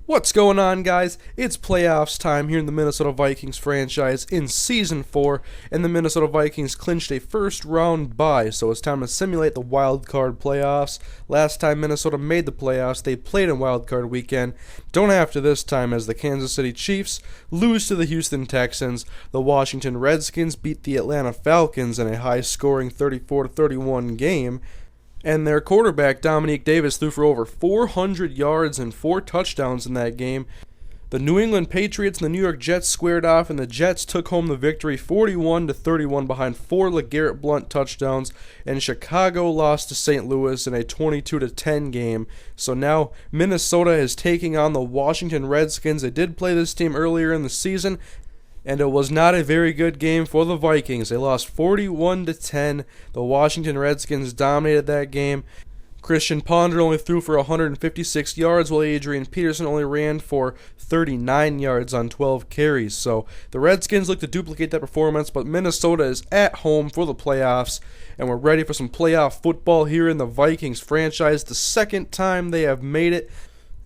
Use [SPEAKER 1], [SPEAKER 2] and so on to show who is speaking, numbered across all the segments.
[SPEAKER 1] What's going on, guys? It's playoffs time here in the Minnesota Vikings franchise in Season 4, and the Minnesota Vikings clinched a first-round bye, so it's time to simulate the wild card playoffs. Last time Minnesota made the playoffs, they played in wild card weekend. Don't have to this time as the Kansas City Chiefs lose to the Houston Texans. The Washington Redskins beat the Atlanta Falcons in a high-scoring 34-31 game. And their quarterback, Dominique Davis, threw for over 400 yards and 4 touchdowns in that game. The New England Patriots and the New York Jets squared off, and the Jets took home the victory 41-31 behind 4 LeGarrette Blount touchdowns, and Chicago lost to St. Louis in a 22-10 game. So now Minnesota is taking on the Washington Redskins. They did play this team earlier in the season, and it was not a very good game for the Vikings. They lost 41-10. The Washington Redskins dominated that game. Christian Ponder only threw for 156 yards, while Adrian Peterson only ran for 39 yards on 12 carries. So the Redskins look to duplicate that performance, but Minnesota is at home for the playoffs, and we're ready for some playoff football here in the Vikings franchise, the second time they have made it.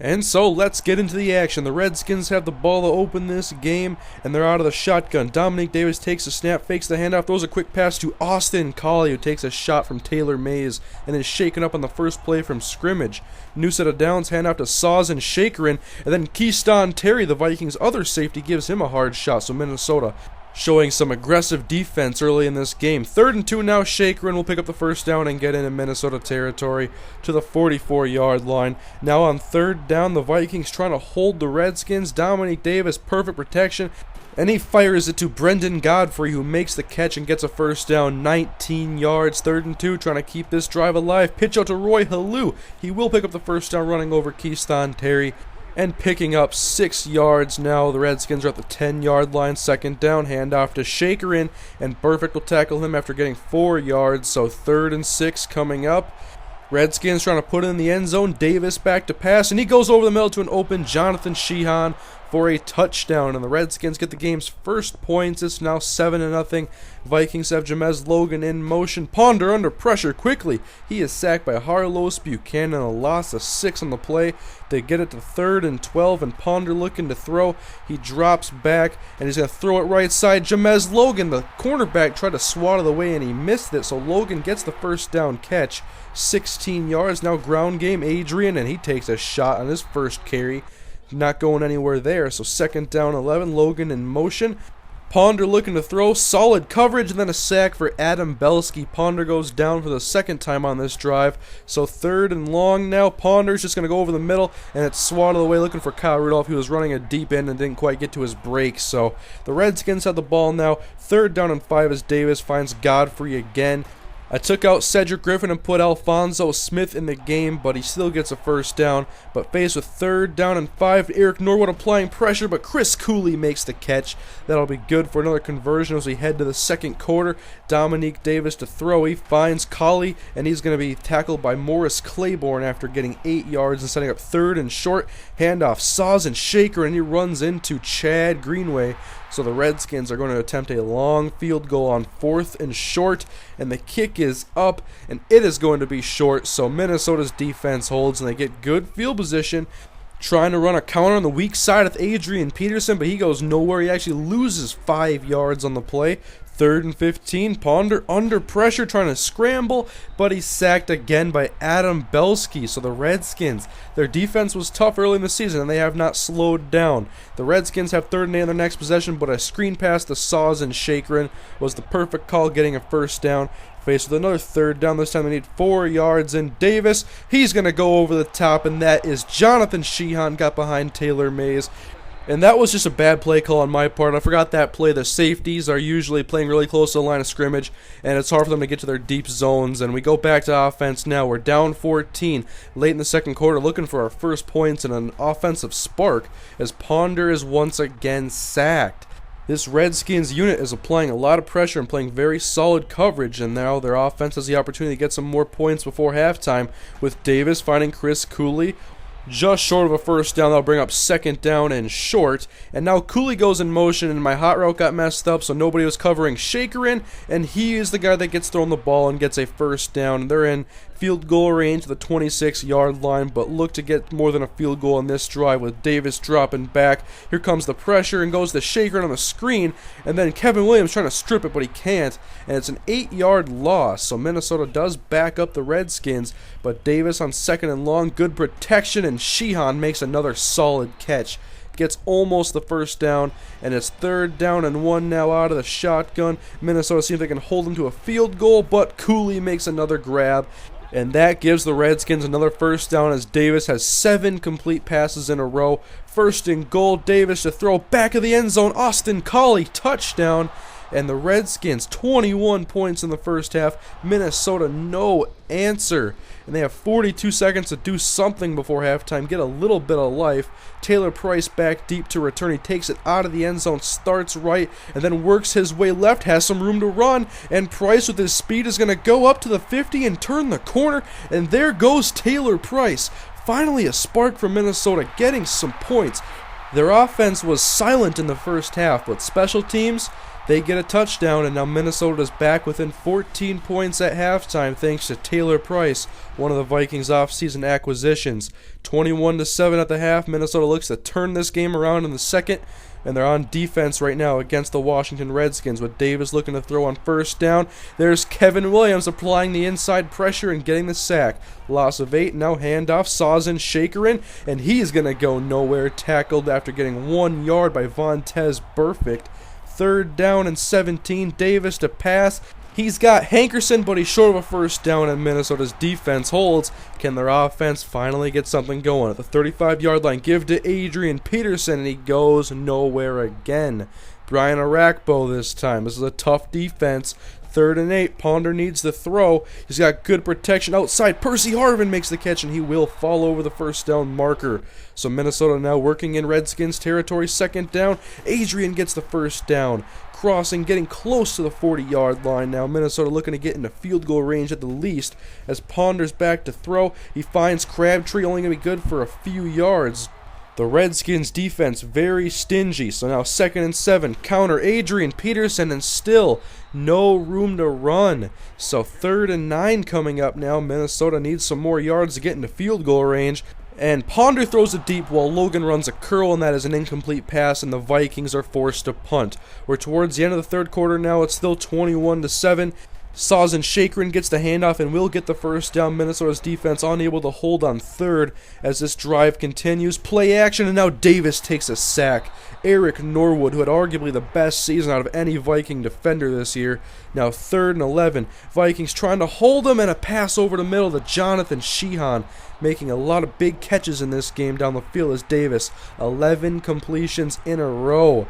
[SPEAKER 1] And so let's get into the action. The Redskins have the ball to open this game, and they're out of the shotgun. Dominique Davis takes a snap, fakes the handoff, throws a quick pass to Austin Collie, who takes a shot from Taylor Mays and is shaken up on the first play from scrimmage. New set of downs, handoff to Saws and Shakerin, and then Keyston Terry, the Vikings' other safety, gives him a hard shot, so Minnesota showing some aggressive defense early in this game. 3rd and 2 now. Shakerin will pick up the first down and get into Minnesota territory to the 44-yard line. Now on 3rd down, the Vikings trying to hold the Redskins. Dominique Davis, perfect protection, and he fires it to Brendan Godfrey, who makes the catch and gets a first down, 19 yards. 3rd and 2, trying to keep this drive alive. Pitch out to Roy Halou. He will pick up the first down, running over Keyston Terry and picking up 6 yards. Now the Redskins are at the 10-yard line. 2nd down, handoff to Shakerin, and Burfict will tackle him after getting 4 yards. So 3rd and 6 coming up. Redskins trying to put it in the end zone. Davis back to pass, and he goes over the middle to an open Jonathan Sheehan for a touchdown, and the Redskins get the game's first points. It's now 7-0. Vikings have Jamez Logan in motion. Ponder under pressure quickly. He is sacked by Harlos Buchanan, a loss of 6 on the play. They get it to 3rd and 12, and Ponder looking to throw. He drops back, and he's going to throw it right side. Jamez Logan, the cornerback, tried to swat it away, and he missed it, so Logan gets the first down catch. 16 yards. Now ground game, Adrian, and he takes a shot on his first carry. Not going anywhere there, so 2nd down, 11. Logan in motion. Ponder looking to throw, solid coverage, and then a sack for Adam Belsky. Ponder goes down for the 2nd time on this drive, so 3rd and long now. Ponder's just going to go over the middle, and it's swatted away looking for Kyle Rudolph. He was running a deep end and didn't quite get to his break, so the Redskins have the ball now. 3rd down and 5 as Davis finds Godfrey again. I took out Cedric Griffin and put Alfonso Smith in the game, but he still gets a first down. But faced with 3rd down and 5, Eric Norwood applying pressure, but Chris Cooley makes the catch. That'll be good for another conversion as we head to the 2nd quarter. Dominique Davis to throw. He finds Collie, and he's going to be tackled by Morris Claiborne after getting 8 yards and setting up 3rd and short. Handoff, Saws and Shaker, and he runs into Chad Greenway. So the Redskins are going to attempt a long field goal on 4th and short, and the kick is up, and it is going to be short. So Minnesota's defense holds, and they get good field position, trying to run a counter on the weak side with Adrian Peterson, but he goes nowhere. He actually loses 5 yards on the play. 3rd and 15, Ponder under pressure trying to scramble, but he's sacked again by Adam Belsky. So the Redskins, their defense was tough early in the season, and they have not slowed down. The Redskins have 3rd and 8 in their next possession, but a screen pass to Saws and Shakerin was the perfect call, getting a first down. Faced with another 3rd down, this time they need 4 yards, and Davis, he's going to go over the top, and that is Jonathan Sheehan got behind Taylor Mays. And that was just a bad play call on my part. I forgot that play. The safeties are usually playing really close to the line of scrimmage, and it's hard for them to get to their deep zones. And we go back to offense now. We're down 14 late in the 2nd quarter, looking for our first points and an offensive spark as Ponder is once again sacked. This Redskins unit is applying a lot of pressure and playing very solid coverage, and now their offense has the opportunity to get some more points before halftime, with Davis finding Chris Cooley just short of a first down. That'll bring up 2nd down and short. And now Cooley goes in motion, and my hot route got messed up, so nobody was covering Shakerin, and he is the guy that gets thrown the ball and gets a first down. They're in field goal range to the 26-yard line, but look to get more than a field goal on this drive with Davis dropping back. Here comes the pressure and goes to Shaker on the screen, and then Kevin Williams trying to strip it, but he can't, and it's an 8-yard loss. So Minnesota does back up the Redskins, but Davis on second and long, good protection, and Sheehan makes another solid catch. Gets almost the first down, and it's 3rd down and 1 now out of the shotgun. Minnesota sees if they can hold them to a field goal, but Cooley makes another grab, and that gives the Redskins another first down as Davis has 7 complete passes in a row. 1st and goal, Davis to throw back of the end zone. Austin Collie, touchdown. And the Redskins, 21 points in the first half. Minnesota, no answer. And they have 42 seconds to do something before halftime, get a little bit of life. Taylor Price back deep to return. He takes it out of the end zone, starts right, and then works his way left, has some room to run. And Price with his speed is going to go up to the 50 and turn the corner. And there goes Taylor Price. Finally a spark for Minnesota, getting some points. Their offense was silent in the first half, but special teams, they get a touchdown, and now Minnesota's back within 14 points at halftime thanks to Taylor Price, one of the Vikings offseason acquisitions. 21-7 at the half. Minnesota looks to turn this game around in the second, and they're on defense right now against the Washington Redskins with Davis looking to throw on 1st down. There's Kevin Williams applying the inside pressure and getting the sack. Loss of 8, now handoff, Sawson Shakerin, and he's going to go nowhere, tackled after getting 1 yard by Vontez Burfict. 3rd down and 17, Davis to pass. He's got Hankerson, but he's short of a first down, and Minnesota's defense holds. Can their offense finally get something going? At the 35-yard line, give to Adrian Peterson, and he goes nowhere again. Brian Arakpo this time. This is a tough defense. 3rd and 8, Ponder needs the throw. He's got good protection outside. Percy Harvin makes the catch, and he will fall over the first down marker. So Minnesota now working in Redskins territory. 2nd down, Adrian gets the first down. Crossing, getting close to the 40-yard line now. Minnesota looking to get into field goal range at the least. As Ponder's back to throw, he finds Crabtree, only going to be good for a few yards. The Redskins defense very stingy, so now 2nd and 7, counter Adrian Peterson, and still no room to run. So 3rd and 9 coming up now. Minnesota needs some more yards to get into field goal range. And Ponder throws it deep while Logan runs a curl, and that is an incomplete pass, and the Vikings are forced to punt. We're towards the end of the 3rd quarter now. It's still 21-7. Sawson Shakerin gets the handoff and will get the first down. Minnesota's defense unable to hold on 3rd as this drive continues. Play action, and now Davis takes a sack. Eric Norwood, who had arguably the best season out of any Viking defender this year. Now 3rd and 11. Vikings trying to hold him, and a pass over the middle to Jonathan Sheehan, making a lot of big catches in this game down the field as Davis. 11 completions in a row.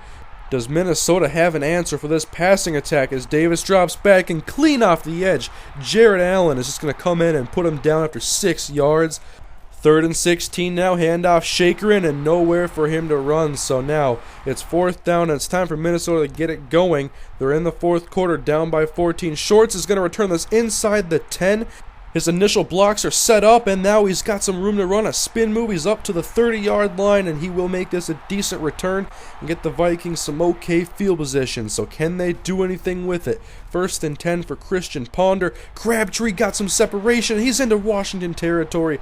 [SPEAKER 1] Does Minnesota have an answer for this passing attack as Davis drops back and clean off the edge? Jared Allen is just going to come in and put him down after 6 yards. 3rd and 16 now, handoff Shakerin, and nowhere for him to run. So now it's 4th down, and it's time for Minnesota to get it going. They're in the 4th quarter, down by 14. Shorts is going to return this inside the 10. His initial blocks are set up, and now he's got some room to run a spin move. He's up to the 30-yard line, and he will make this a decent return and get the Vikings some okay field position. So can they do anything with it? 1st and 10 for Christian Ponder. Crabtree got some separation. He's into Washington territory.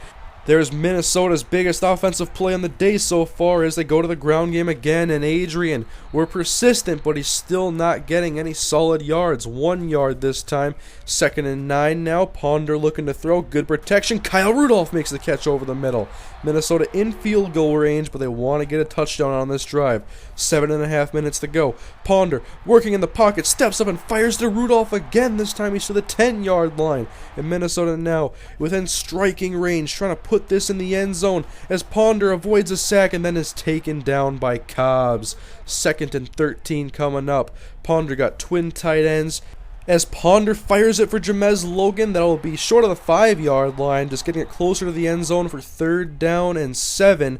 [SPEAKER 1] There's Minnesota's biggest offensive play on the day so far as they go to the ground game again, and Adrian, we're persistent, but he's still not getting any solid yards. 1 yard this time. 2nd and 9 now. Ponder looking to throw. Good protection. Kyle Rudolph makes the catch over the middle. Minnesota in field goal range, but they want to get a touchdown on this drive. 7.5 minutes to go. Ponder working in the pocket, steps up and fires to Rudolph again. This time he's to the 10-yard line. And Minnesota now within striking range, trying to put this in the end zone as Ponder avoids a sack and then is taken down by Cobbs. 2nd and 13 coming up. Ponder got twin tight ends. As Ponder fires it for Jamez Logan, that'll be short of the 5-yard line, just getting it closer to the end zone for 3rd down and 7.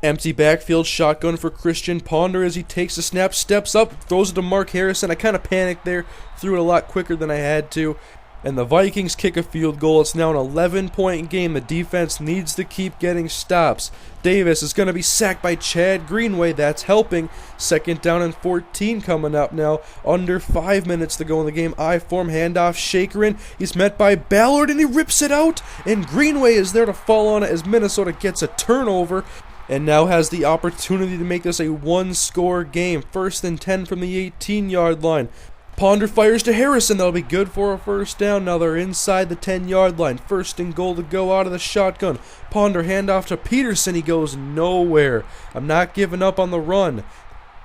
[SPEAKER 1] Empty backfield shotgun for Christian Ponder as he takes a snap, steps up, throws it to Mark Harrison. I kind of panicked there, threw it a lot quicker than I had to. And the Vikings kick a field goal. It's now an 11-point game. The defense needs to keep getting stops. Davis is going to be sacked by Chad Greenway. That's helping. 2nd down and 14 coming up now. Under 5 minutes to go in the game. I-form handoff. Shakerin. He's met by Ballard and he rips it out. And Greenway is there to fall on it as Minnesota gets a turnover. And now has the opportunity to make this a one-score game. 1st and 10 from the 18-yard line. Ponder fires to Harrison. That'll be good for a 1st down. Now they're inside the 10-yard line. 1st and goal to go out of the shotgun. Ponder handoff to Peterson. He goes nowhere. I'm not giving up on the run.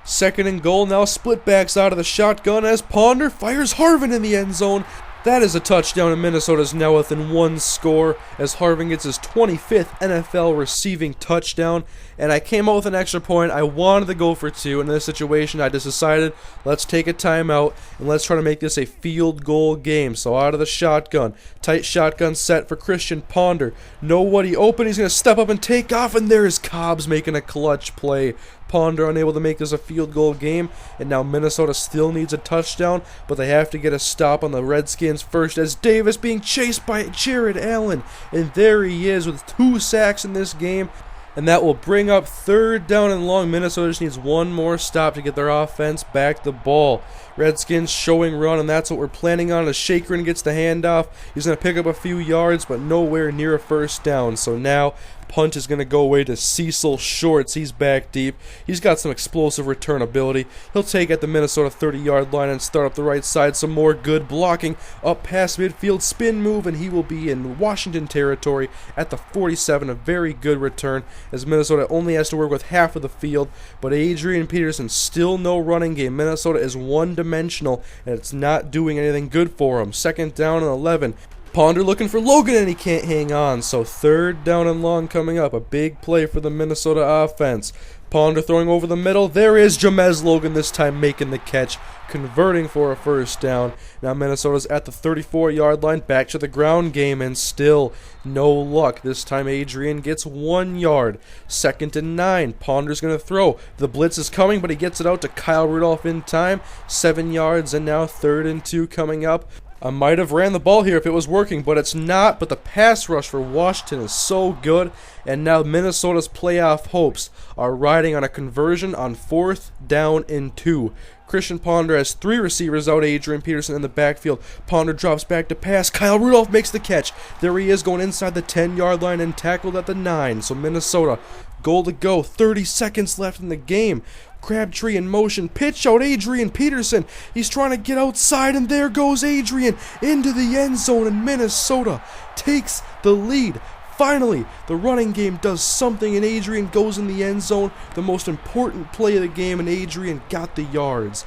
[SPEAKER 1] 2nd and goal. Now split backs out of the shotgun as Ponder fires Harvin in the end zone. That is a touchdown, and Minnesota's now within 1 score as Harvin gets his 25th NFL receiving touchdown. And I came out with an extra point. I wanted to go for 2. In this situation, I just decided, let's take a timeout and let's try to make this a field goal game. So out of the shotgun, tight shotgun set for Christian Ponder. Nobody open. He's going to step up and take off, and there's Cobbs making a clutch play. Ponder unable to make this a field goal game, and now Minnesota still needs a touchdown, but they have to get a stop on the Redskins first as Davis being chased by Jared Allen, and there he is with 2 sacks in this game, and that will bring up 3rd down and long. Minnesota just needs one more stop to get their offense back the ball. Redskins showing run, and that's what we're planning on as Shakerin gets the handoff. He's going to pick up a few yards, but nowhere near a 1st down. So now punt is going to go away to Cecil Shorts. He's back deep. He's got some explosive return ability. He'll take at the Minnesota 30-yard line and start up the right side. Some more good blocking up past midfield, spin move, and he will be in Washington territory at the 47. A very good return as Minnesota only has to work with half of the field, but Adrian Peterson still no running game. Minnesota is one-dimensional, and it's not doing anything good for him. 2nd down and 11. Ponder looking for Logan, and he can't hang on. So 3rd down and long coming up. A big play for the Minnesota offense. Ponder throwing over the middle. There is Jamez Logan this time making the catch, converting for a 1st down. Now Minnesota's at the 34-yard line, back to the ground game, and still no luck. This time Adrian gets 1 yard. 2nd and 9. Ponder's going to throw. The blitz is coming, but he gets it out to Kyle Rudolph in time. 7 yards, and now 3rd and 2 coming up. I might have ran the ball here if it was working, but it's not. But the pass rush for Washington is so good. And now Minnesota's playoff hopes are riding on a conversion on 4th down and 2. Christian Ponder has 3 receivers out. Adrian Peterson in the backfield. Ponder drops back to pass. Kyle Rudolph makes the catch. There he is going inside the 10-yard line and tackled at the 9. So Minnesota, goal to go. 30 seconds left in the game. Crabtree in motion, pitch out Adrian Peterson. He's trying to get outside, and there goes Adrian into the end zone, and Minnesota takes the lead. Finally, the running game does something, and Adrian goes in the end zone. The most important play of the game, and Adrian got the yards.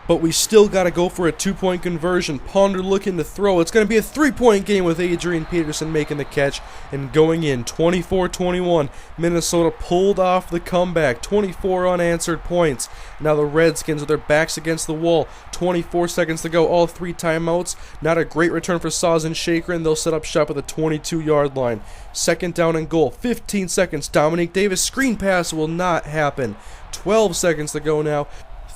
[SPEAKER 1] But we still got to go for a 2-point conversion. Ponder looking to throw. It's going to be a 3-point game with Adrian Peterson making the catch and going in 24-21. Minnesota pulled off the comeback. 24 unanswered points. Now the Redskins with their backs against the wall. 24 seconds to go. All 3 timeouts. Not a great return for Saz and Shaker, and they'll set up shop at the 22-yard line. 2nd down and goal. 15 seconds. Dominique Davis screen pass will not happen. 12 seconds to go now.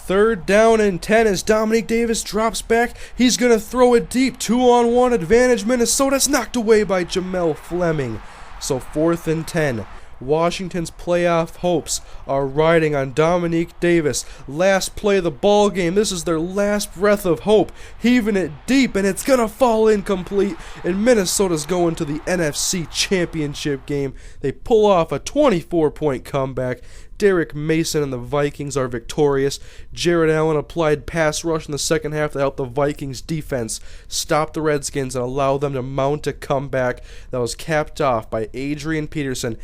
[SPEAKER 1] 3rd down and 10 as Dominique Davis drops back. He's going to throw it deep. 2-on-1 advantage Minnesota. It's knocked away by Jamel Fleming. So 4th and 10. Washington's playoff hopes are riding on Dominique Davis. Last play of the ball game. This is their last breath of hope. Heaving it deep, and it's going to fall incomplete. And Minnesota's going to the NFC Championship game. They pull off a 24-point comeback. Derek Mason and the Vikings are victorious. Jared Allen applied pass rush in the second half to help the Vikings defense stop the Redskins and allow them to mount a comeback that was capped off by Adrian Peterson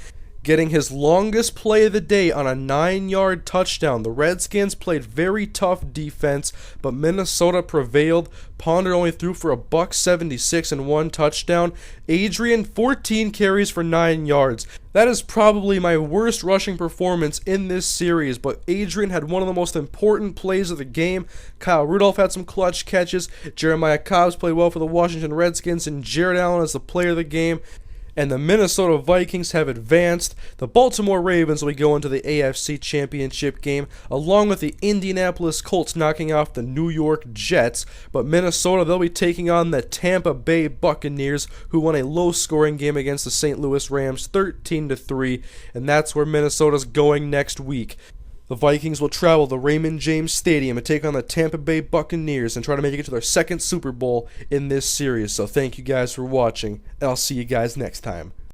[SPEAKER 1] getting his longest play of the day on a 9-yard touchdown. The Redskins played very tough defense, but Minnesota prevailed. Ponder only threw for $176 and 1 touchdown. Adrian, 14 carries for 9 yards. That is probably my worst rushing performance in this series, but Adrian had one of the most important plays of the game. Kyle Rudolph had some clutch catches. Jeremiah Cobbs played well for the Washington Redskins, and Jared Allen is the player of the game. and the Minnesota Vikings have advanced. The Baltimore Ravens will go into the AFC Championship game, along with the Indianapolis Colts knocking off the New York Jets. But Minnesota, they'll be taking on the Tampa Bay Buccaneers, who won a low-scoring game against the St. Louis Rams 13-3, and that's where Minnesota's going next week. The Vikings will travel to Raymond James Stadium and take on the Tampa Bay Buccaneers and try to make it to their second Super Bowl in this series. So thank you guys for watching, and I'll see you guys next time.